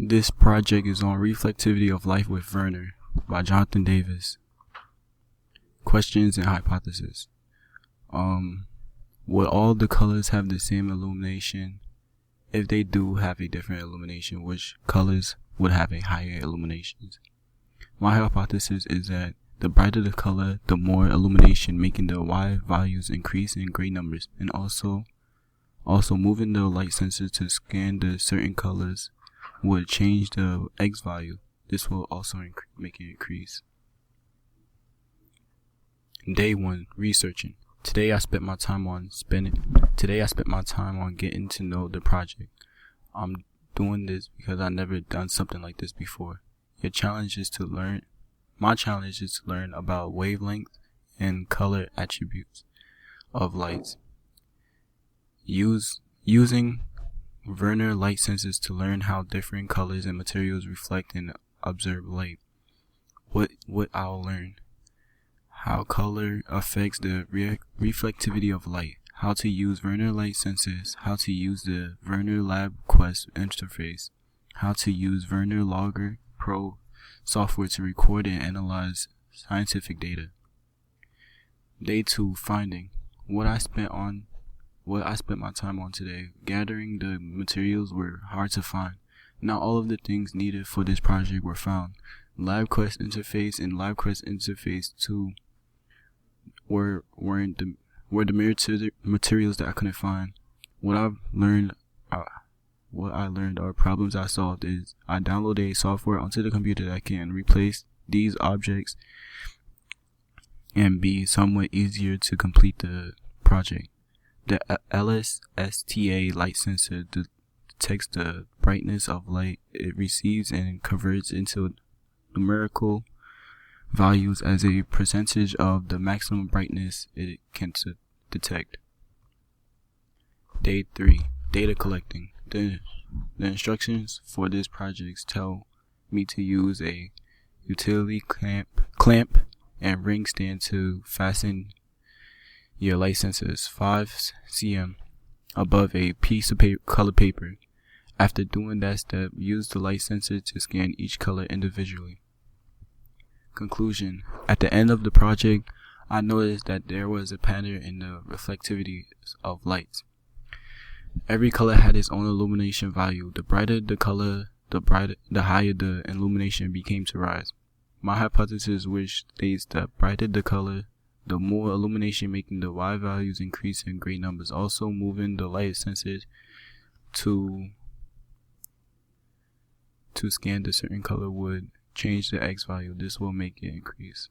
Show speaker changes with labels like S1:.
S1: This project is on Reflectivity of Light with Vernier by Jonathan Davis. Questions and hypothesis. Would all the colors have the same illumination? If they do have a different illumination, which colors would have a higher illumination? My hypothesis is that the brighter the color, the more illumination, making the Y values increase in great numbers, and also moving the light sensor to scan the certain colors would change the X value. This will also make it increase. Day 1, researching. Today I spent my time on getting to know the project. I'm doing this because I've never done something like this before. My challenge is to learn about wavelength and color attributes of lights. Using Vernier light sensors to learn how different colors and materials reflect and observe light. What I'll learn: how color affects the reflectivity of light, how to use Vernier light sensors, how to use the Vernier Lab Quest interface, how to use Vernier Logger Pro software to record and analyze scientific data. Day 2, finding. What I spent my time on today. Gathering the materials were hard to find. Not all of the things needed for this project were found. LabQuest interface and LabQuest interface 2 were the materials that I couldn't find. What I learned or problems I solved is I downloaded a software onto the computer that can replace these objects and be somewhat easier to complete the project. The LS STA light sensor detects the brightness of light it receives and converts into numerical values as a percentage of the maximum brightness it can detect. Day 3, data collecting. The instructions for this project tell me to use a utility clamp and ring stand to fasten your light sensors 5 cm above a piece of color paper. After doing that step, use the light sensor to scan each color individually. Conclusion. At the end of the project, I noticed that there was a pattern in the reflectivity of light. Every color had its own illumination value. The brighter the color, the higher the illumination became to rise. My hypothesis, which states that brighter the color, the more illumination, making the Y values increase in great numbers. Also, moving the light sensor to scan the certain color would change the X value. This will make it increase.